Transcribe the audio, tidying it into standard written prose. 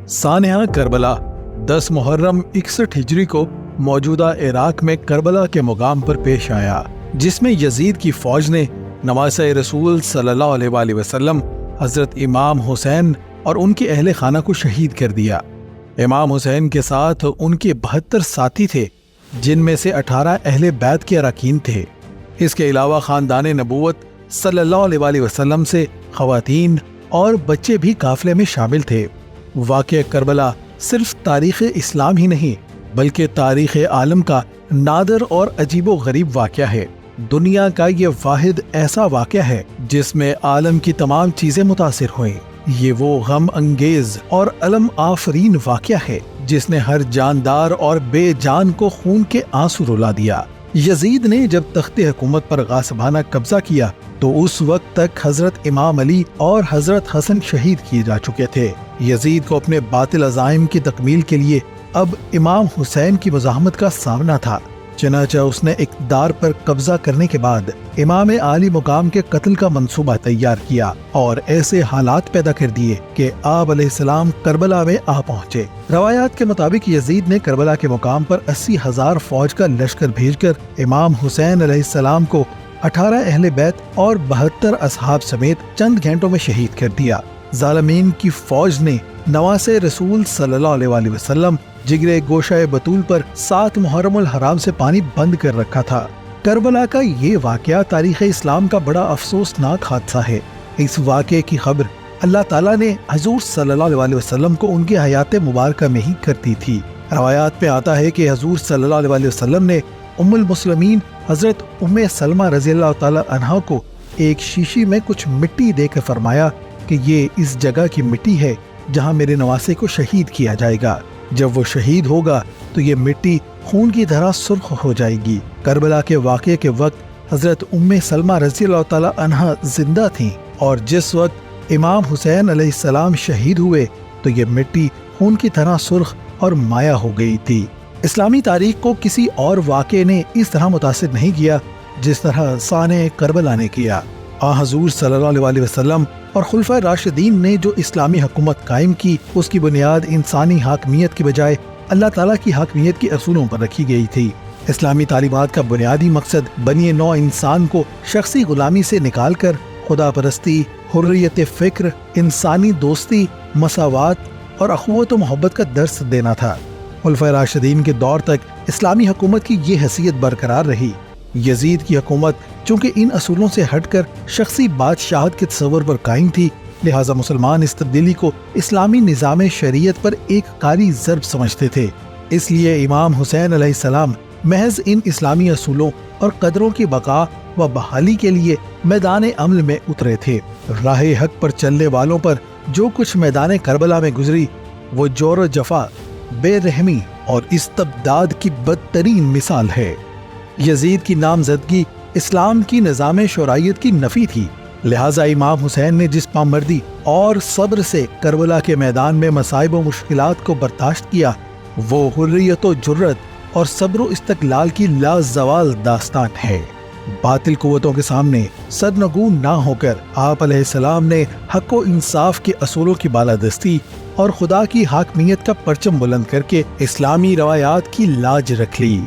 Sania Karbala 10 Muharram 61 हिजरी को मौजूदा Iraq में करबला के मुकाम पर पेश आया, जिसमें यजीद की फौज ने नवासे रसूल सल्लल्लाहु अलैहि वसल्लम हजरत इमाम हुसैन और उनके अहले खाना को शहीद कर दिया। इमाम हुसैन के साथ उनके 72 साथी थे, जिनमें से 18 अहले बैत के अरकान थे। इसके अलावा खानदान नबूवत सल्लल्लाहु अलैहि वसल्लम से खवातीन और बच्चे भी काफिले में शामिल थे। वाक़या करबला सिर्फ तारीख़ इस्लाम ही नहीं बल्कि तारीख़ आलम का नादर और अजीबो गरीब वाक़या है। दुनिया का ये वाहिद ऐसा वाक़या है जिसमें आलम की तमाम चीजें मुतासिर हुई। ये वो गम अंगेज और अलम आफरीन वाक़या है जिसने हर जानदार और बेजान को खून के आंसू रुला दिया। यजीद ने जब तख्ते हुकूमत पर गासिबाना कब्जा किया तो उस वक्त तक हजरत इमाम अली और हजरत हसन शहीद किए जा चुके थे। यजीद को अपने बातिल अज़ाइम की तकमील के लिए अब इमाम हुसैन की मुज़ाहमत का सामना था। चनाचा उसने इक़्तिदार पर कब्जा करने के बाद इमाम आली मुकाम के कत्ल का मंसूबा तैयार किया और ऐसे हालात पैदा कर दिए कि आप अलैहिस्सलाम करबला में आ पहुँचे। रवायात के मुताबिक यजीद ने करबला के मुकाम पर 80,000 फौज का लश्कर भेजकर इमाम हुसैन अलैहिस्सलाम को 18 अहले बैत और 72 असहाब समेत चंद घंटों में शहीद कर दिया। जालिमीन की फौज ने नवासे रसूल सल्लल्लाहु अलैहि वसल्लम जिगरे गोशाए बतूल पर 7 मुहर्रमुल हराम से पानी बंद कर रखा था। करबला का ये वाक़या तारीख़ इस्लाम का बड़ा अफसोसनाक हादसा है। इस वाक़े की खबर अल्लाह ताला ने हजूर सल्लल्लाहु अलैहि वसल्लम को उनकी हयात मुबारक में ही कर दी थी। रवायात में आता है कि हजूर सल्लल्लाहु अलैहि वसल्लम ने उम्मुल मुस्लिमीन हजरत उम्मे सलमा रज़ियल्लाहु ताला अन्हा को एक शीशी में कुछ मिट्टी देकर फरमाया कि ये इस जगह की मिट्टी है जहाँ मेरे नवासे को शहीद किया जाएगा। जब वो शहीद होगा तो ये मिट्टी खून की तरह सुर्ख हो जाएगी। करबला के वाक़े के वक्त हजरत उम्मे सलमा रज़ियल्लाहु ताला अन्हा जिंदा थीं और जिस वक्त इमाम हुसैन अलैहिस्सलाम शहीद हुए तो ये मिट्टी खून की तरह सुर्ख और माया हो गई थी। इस्लामी तारीख को किसी और वाक़े ने इस तरह मुतासिर नहीं किया जिस तरह साने करबला ने किया। हजूर सल्लल्लाहु अलैहि वसल्लम और खुलफाए राशिदीन ने जो इस्लामी हुकूमत कायम की उसकी बुनियाद इंसानी हाकमियत की बजाय अल्लाह ताला की हाकमियत के असूलों पर रखी गई थी। इस्लामी तालीमात का बुनियादी मकसद बनी नौ इंसान को शख्सी गुलामी से निकाल कर खुदा परस्ती, हुर्रियत फ़िक्र, इंसानी दोस्ती, मसावात और अखुवत व मोहब्बत का दर्स देना था। खुलफाए राशिदीन के दौर तक इस्लामी हुकूमत की ये हैसियत बरकरार रही। यजीद की हुकूमत चूँकि इन असूलों से हटकर शख्सी बादशाहत के तस्वर पर कायम थी, लिहाजा मुसलमान इस तब्दीली को इस्लामी निज़ाम शरीयत पर एक कारी ज़र्ब समझते थे। इसलिए इमाम हुसैन अलैहिस्सलाम महज इन इस्लामी असूलों और कदरों की बका व बहाली के लिए मैदान अमल में उतरे थे। राह हक पर चलने वालों पर जो कुछ मैदान करबला में गुजरी वो जोर जफा, बेरहमी और इस्तबदाद की बदतरीन मिसाल है। यजीद की नामजदगी इस्लाम की निज़ाम शोरायत की नफी थी, लिहाजा इमाम हुसैन ने जिस पामर्दी और सब्र से करबला के मैदान में मसाइब व मुश्किलात को बर्दाश्त किया वो हुर्रियत व जुर्रत और सब्र व इस्तक़लाल की लाज़वाल दास्तान है। बातिल कुव्वतों के सामने सरनगू ना होकर आप अलैहिस्सलाम ने हक व इंसाफ के असूलों की बालादस्ती और खुदा की हाकमियत का परचम बुलंद करके इस्लामी रवायात की लाज रख ली।